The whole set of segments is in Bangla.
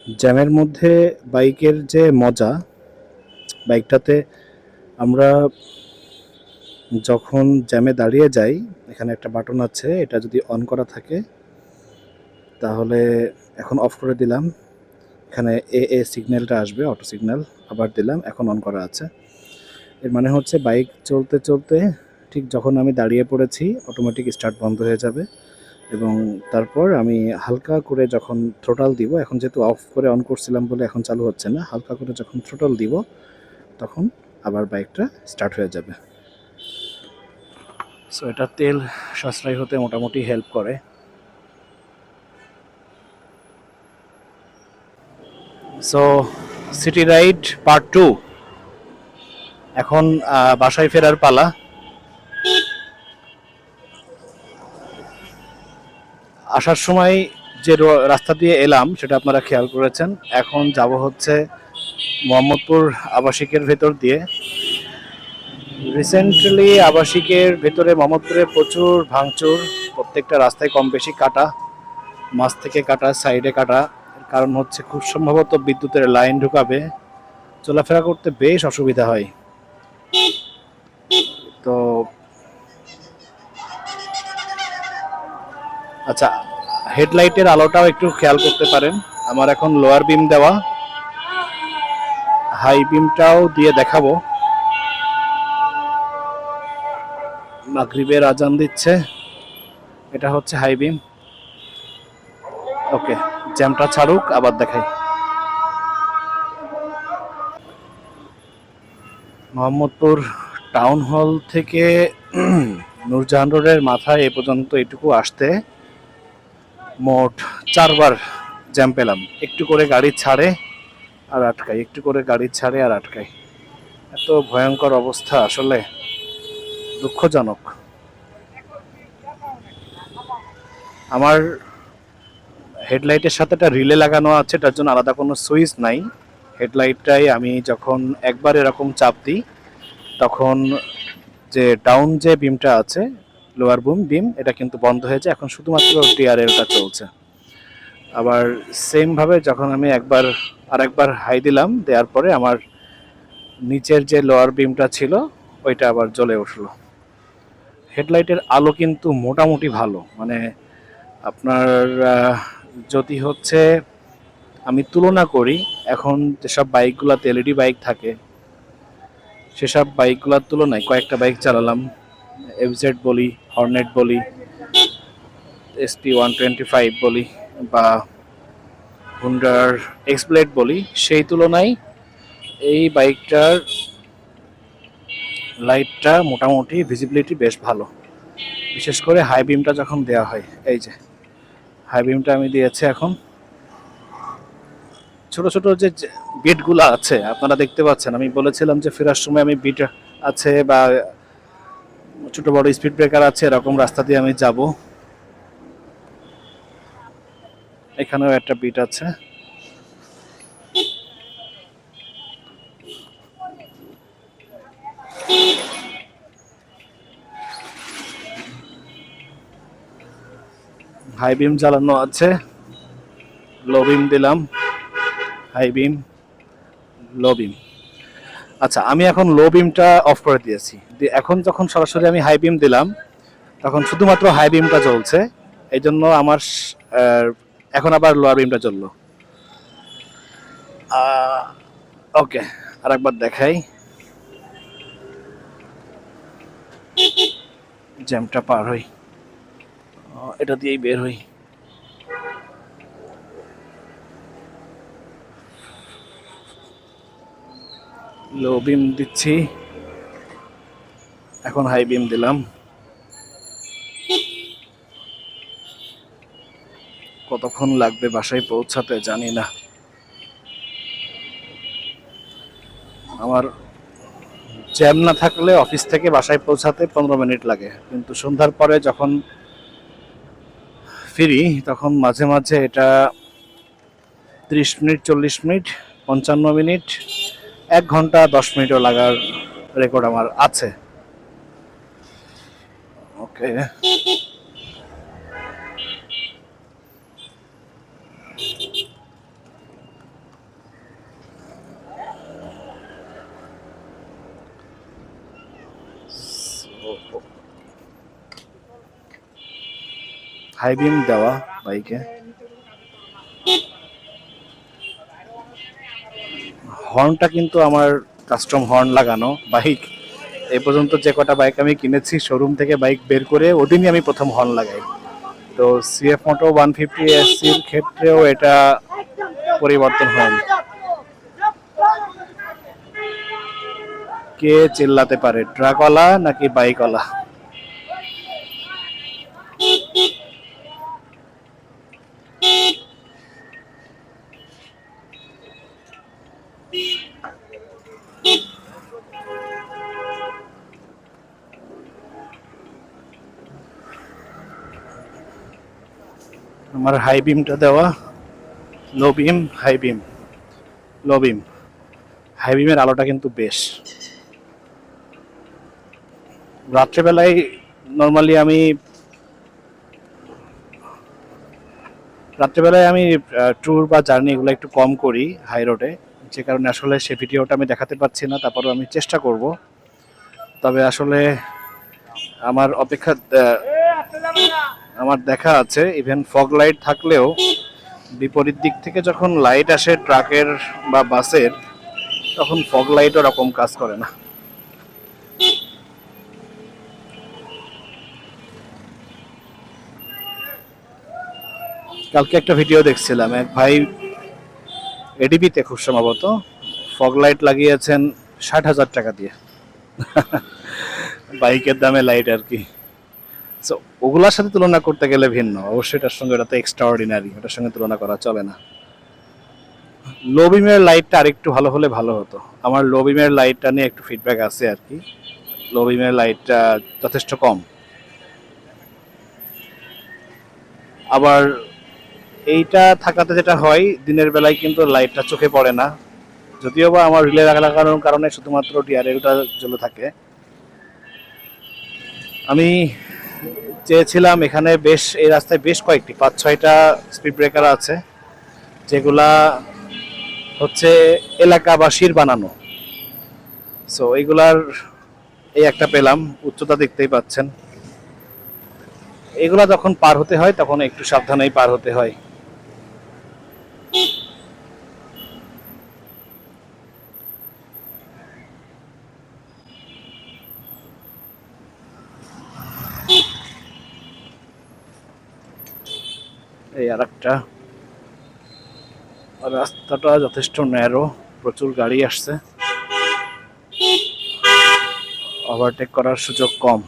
জ্যামের মধ্যে বাইকের যে মজা, বাইকটাতে আমরা যখন জ্যামে দাঁড়িয়ে যাই, এখানে একটা বাটন আছে, এটা যদি অন করা থাকে তাহলে এখন অফ করে দিলাম, এখানে এ সিগন্যালটা আসবে, অটো সিগন্যাল, আবার দিলাম, এখন অন করা আছে। এর মানে হচ্ছে বাইক চলতে চলতে ঠিক যখন আমি দাঁড়িয়ে পড়েছি অটোমেটিক স্টার্ট বন্ধ হয়ে যাবে, এবং তারপর আমি হালকা করে যখন থ্রোটল দিব, এখন যেহেতু অফ করে অন করছিলাম বলে এখন চালু হচ্ছে না, হালকা করে যখন থ্রোটল দিব তখন আবার বাইকটা স্টার্ট হয়ে যাবে। সো এটা তেল সাশ্রয় হতে মোটামুটি হেল্প করে। সো সিটি রাইড পার্ট 2, এখন বাসায় ফেরার পালা। আসার সময় যে রাস্তা দিয়ে এলাম সেটা আপনারা খেয়াল করেছেন। এখন যাব হচ্ছে মোহাম্মদপুর আবাসিকের ভেতর দিয়ে। রিসেন্টলি আবাসিকের ভেতরে মোহাম্মদপুরে প্রচুর ভাঙচুর, প্রত্যেকটা রাস্তায় কম বেশি কাটা, মাঝ থেকে কাটা, সাইডে কাটা। কারণ হচ্ছে খুব সম্ভবত বিদ্যুতের লাইন ঢুকাবে, চলাফেরা করতে বেশ অসুবিধা হয়। তো আচ্ছা, হেডলাইটের আলোটাও একটু খেয়াল করতে পারেন। আমার এখন লোয়ার বিম দেওয়া, হাই বিমটাও দিয়ে দেখাবো। মাগরিবের আজান দিচ্ছে, এটা হচ্ছে হাই বিম। ওকে, জ্যামটা ছাড়ুক, আবার দেখাই। মোহাম্মদপুর টাউন হল থেকে নূরজাহান রোডের মাথায় এ পর্যন্ত এটুকু আসতে মোট 4বার জ্যাম পেলাম। একটু করে গাড়ি ছাড়ে আর আটকায়, একটু করে গাড়ি ছাড়ে আর আটকায়। এত ভয়ঙ্কর অবস্থা, আসলে দুঃখজনক। আমার হেডলাইটের সাথে একটা রিলে লাগানো আছে, তার জন্য আলাদা কোনো সুইচ নাই। হেডলাইটটাই আমি যখন একবার এরকম চাপ দিই তখন যে ডাউন যে বিমটা আছে, লোয়ার বিম, এটা কিন্তু বন্ধ হয়ে যায়। এখন শুধুমাত্র টিআরএলটা চলছে। আবার সেম ভাবে যখন আমি আরেকবার হাই দিলাম, দেওয়ার পরে আমার নিচের যে লোয়ার বিমটা ছিল ওইটা আবার জ্বলে উঠলো। হেডলাইটের আলো কিন্তু মোটামুটি ভালো, মানে আপনার যদি হচ্ছে আমি তুলনা করি, এখন যেসব বাইকগুলোতে এলইডি বাইক থাকে সেসব বাইকগুলোর তুলনায় কয়েকটা বাইক চালালাম, এফজেড বলি, হর্নেট বলি, SP125 বলি, বা হুন্ডার এক্সব্লেড বলি, সেই তুলনায় এই বাইকটার লাইটটা মোটামুটি ভিজিবিলিটি বেশ ভালো, বিশেষ করে হাই বিমটা যখন দেওয়া হয়। এই যে হাই বিমটা আমি দিয়েছি, এখন ছোট ছোট যে বিটগুলো আছে আপনারা দেখতে পাচ্ছেন। আমি বলেছিলাম যে ফেরার সময় আমি বিট আছে বা ছোট বড় স্পিড ব্রেকার আছে এরকম রাস্তা দিয়ে আমি যাব। এখানেও একটা বিট আছে। হাই বিম জ্বালানো আছে, লো বিম দিলাম, হাই বিম, লো বিম। আচ্ছা, আমি এখন লো বিমটা অফ করে দিয়েছি। এখন যখন সরাসরি আমি হাই বিম দিলাম তখন শুধুমাত্র হাই বিমটা জ্বলছে, এই জন্য আমার এখন আবার লোয়ার বিমটা জ্বললো। ওকে, আর একবার দেখাই, জ্যামটা পার হই, এটা দিয়েই বের হই। লো বিম দিচ্ছি, এখন হাই বিম দিলাম। কতক্ষণ লাগবে বাসায় পৌঁছাতে জানি না। আমার জ্যাম না থাকলে অফিস থেকে বাসায় পৌঁছাতে 15 মিনিট লাগে, কিন্তু সন্ধ্যার পরে যখন ফিরি তখন মাঝে মাঝে এটা 30 মিনিট, 40 মিনিট, 55 মিনিট, 1 ঘন্টা 10 মিনিটও লাগার রেকর্ড আমার আছে। ওকে, হাই বিম দেওয়া বাইকে, হর্নটা কিন্তু আমার কাস্টম হর্ন লাগানো বাইক। এই পর্যন্ত যে কটা বাইক আমি কিনেছি শোরুম থেকে বাইক বের করে ওদিনই আমি প্রথম হর্ন লাগাই। তো সিএফ মোটো 150 এসির ক্ষেত্রেও এটা পরিবর্তন হয়নি। কে চিল্লাতে পারে, ট্রাকওয়ালা নাকি বাইকওয়ালা? আমার হাই বিমটা দেওয়া, লো বিম, হাই বিম, লো বিম। হাই বিমের আলোটা কিন্তু বেশ। রাত্রেবেলায় নর্মালি আমি ট্যুর বা জার্নি এগুলো একটু কম করি হাই রোডে, যে কারণে আসলে সে ভিডিওটা আমি দেখাতে পারছি না। তারপরেও আমি চেষ্টা করব। তবে আসলে আমার আমার দেখা আছে ইভেন ফগ লাইট থাকলেও বিপরীত দিক থেকে যখন লাইট আসে ট্রাকের বা বাসের, তখন ফগ লাইট ওরকম কাজ করে না। কালকে একটা ভিডিও দেখছিলাম, এক ভাই এডিবিতে খুব সম্ভবত ফগ লাইট লাগিয়েছেন 60,000 টাকা দিয়ে। বাইকের দামে লাইট আর কি। সো ওগুলার সাথে তুলনা করতে গেলে ভিন্ন, অবশ্যই এটার সঙ্গে ওটা তো এক্সট্রা অর্ডিনারি, ওটার সঙ্গে তুলনা করা চলে না। লো বিমের লাইটটা আরেকটু ভালো হলে ভালো হতো। আমার লো বিমের লাইটটা নিয়ে একটু ফিডব্যাক আছে আর কি। লো বিমের লাইটটা যথেষ্ট কম। আবার এইটা থাকাতে যেটা হয়, দিনের বেলায় কিন্তু লাইটটা চোখে পড়ে না। যদিও বা আমার রিলে লাগানোর কারণে শুধুমাত্র ডিআরএলটা জ্বলে থাকে। আমি চেয়েছিলাম এখানে এই রাস্তায় বেশ কয়েকটি 5-6টা স্পিড ব্রেকার আছে, যেগুলা হচ্ছে এলাকাবাসীর বানানো। সো এইগুলার এই একটা পেলাম, উচ্চতা দেখতেই পাচ্ছেন। এগুলা যখন পার হতে হয় তখন একটু সাবধানেই পার হতে হয়। এই আর একটা, রাস্তাটা যথেষ্ট ন্যারো, প্রচুর গাড়ি আসছে, ওভারটেক করার সুযোগ কম।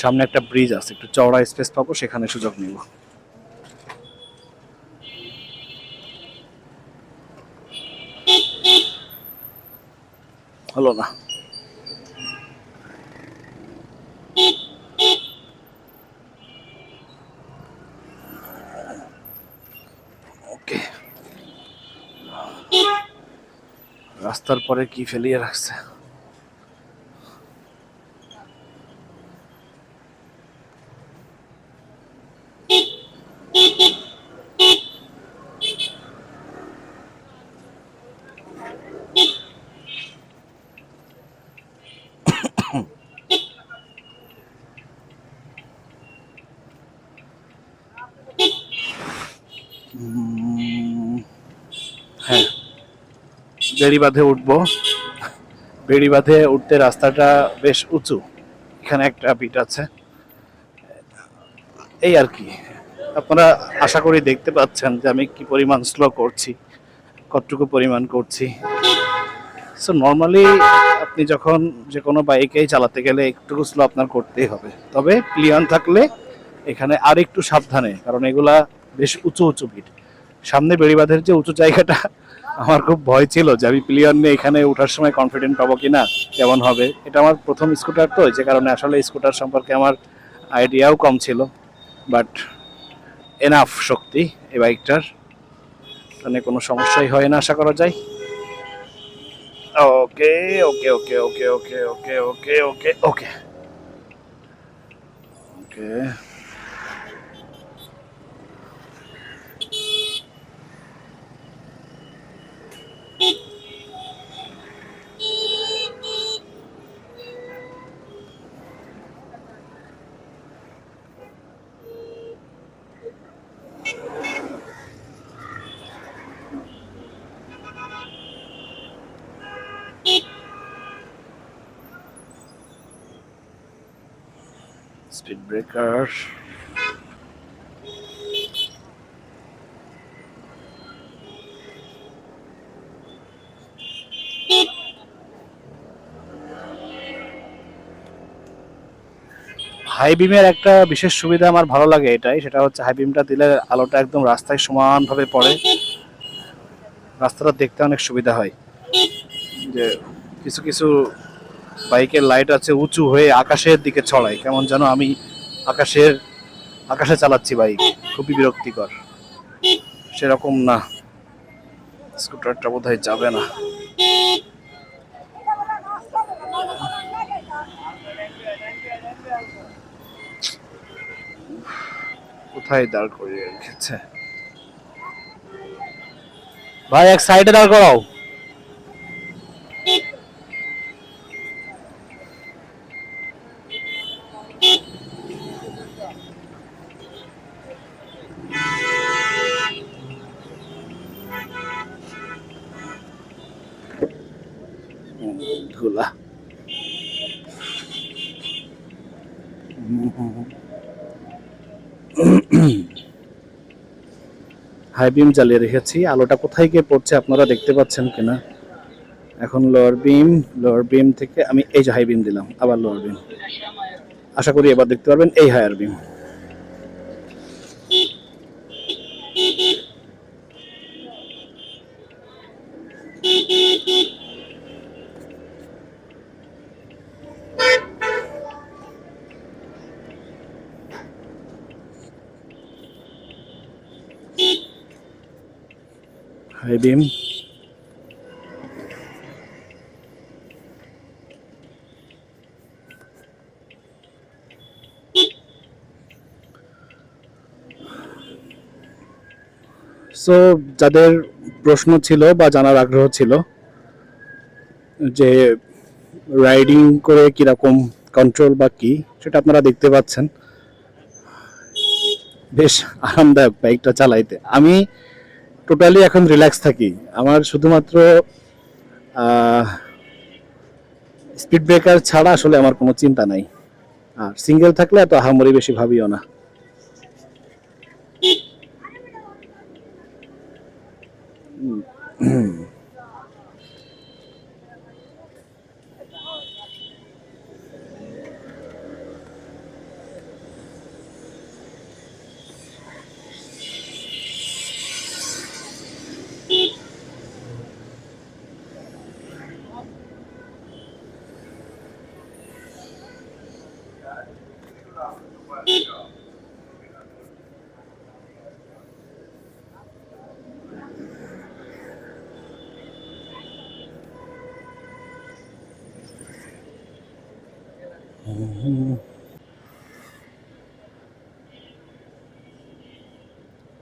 সামনে একটা ব্রিজ আছে, একটু চওড়া স্পেস পাবো, সেখানে সুযোগ নিব। হলো না। ওকে, রাস্তার পরে কি ফেলিয়ে রাখছে। হ্যাঁ, বেড়িবাঁধে উঠবো। বেড়িবাঁধে উঠতে রাস্তাটা বেশ উঁচু, এখানে একটা বিট আছে, এই আর কি। আপনারা আশা করি দেখতে পাচ্ছেন যে আমি কি পরিমাণ স্লো করছি, কতটুকু পরিমাণ করছি। সো নর্মালি আপনি যখন যে কোনো বাইকেই চালাতে গেলে একটু স্লো আপনার করতেই হবে, তবে প্লিয়ন থাকলে এখানে আর একটু সাবধানে, কারণ এগুলা বেশ উঁচু উঁচু ভিট। সামনে বেড়িবাঁধের যে উঁচু জায়গাটা, আমার খুব ভয় ছিল যে আমি প্লিয়ন নিয়ে এখানে ওঠার সময় কনফিডেন্ট পাবো কিনা, কেমন হবে। এটা আমার প্রথম স্কুটার, তো যে কারণে আসলে স্কুটার সম্পর্কে আমার আইডিয়াও কম ছিল। বাট এনাফ শক্তি এই বাইকটার, মানে কোনো সমস্যাই হয় না আশা করা যায়। Okay okay okay okay okay okay okay okay okay okay. Speed breaker. High বিমের একটা বিশেষ সুবিধা আমার ভালো লাগে এটাই, সেটা হচ্ছে হাই বিমটা দিলে আলোটা একদম রাস্তায় সমানভাবে পড়ে, রাস্তাটা দেখতে অনেক সুবিধা হয়। যে কিছু কিছু বাইকের লাইট আছে উঁচু হয়ে আকাশের দিকে ছড়ায়, কেমন যেন আমি আকাশে চালাচ্ছি বাইক, খুবই বিরক্তিকর। সেরকম না, স্কুটারটা বোধহয় যাবে না। কোথায় দাঁড় করিয়ে রেখেছে ভাই, এক সাইডে দাঁড় করাও। ধুলা। হাই বিম জ্বালিয়ে রেখেছি, আলোটা কোথায় গিয়ে পড়ছে আপনারা দেখতে পাচ্ছেন কিনা। এখন লোয়ার বিম থেকে আমি এই যে হাই বিম দিলাম, আবার লোয়ার বিম, আশা করি এবার দেখতে পারবেন এই হায়ার বিম। হাই বিম, সো যাদের প্রশ্ন ছিল বা জানার আগ্রহ ছিল যে রাইডিং করে কিরকম কন্ট্রোল বা কি, সেটা আপনারা দেখতে পাচ্ছেন। বেশ আরামদায়ক বাইকটা চালাইতে, আমি টোটালি এখন রিল্যাক্স থাকি। আমার শুধুমাত্র স্পিড ব্রেকার ছাড়া আসলে আমার কোনো চিন্তা নাই, আর সিঙ্গেল থাকলে এত আহামরি বেশি ভাবিও না।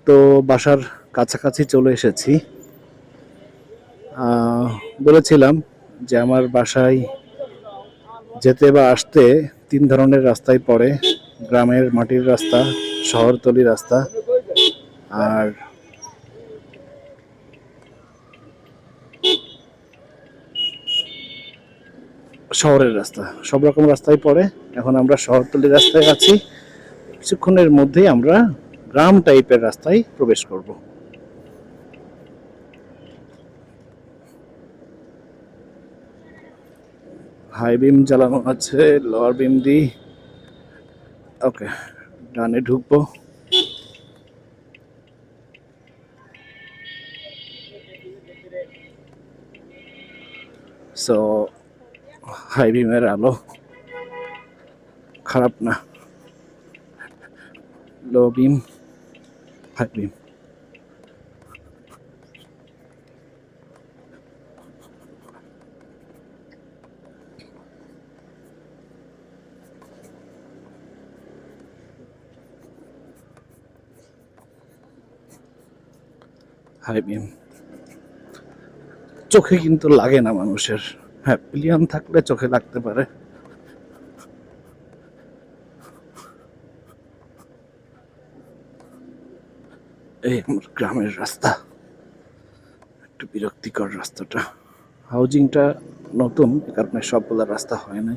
তো বাসার কাছাকাছি চলে এসেছি। বলেছিলাম যে আমার বাসায় যেতে বা আসতে 3 ধরনের রাস্তায় পড়ে: গ্রামের মাটির রাস্তা, শহরতলি রাস্তা, আর শহরের রাস্তা। সব রকম রাস্তায় পড়ে। এখন আমরা শহরতলি রাস্তায় আছি, কিছুক্ষণের মধ্যেই আমরা গ্রাম টাইপের রাস্তায় প্রবেশ করব। হাই বিম জ্বালানো আছে, লোয়ার বিম দি ওকে ডানে ঢুকবো। সো হাই বিমের আলো খারাপ না, লো বিম, হাই বিম। হাই বিম চোখে কিন্তু লাগে না মানুষের, হ্যাঁ পিলিয়ন থাকলে চোখে লাগতে পারে। এই আমার গ্রামের রাস্তা, একটু বিরক্তিকর রাস্তাটা। হাউজিংটা নতুন, এ কারণে সবগুলো রাস্তা হয় না।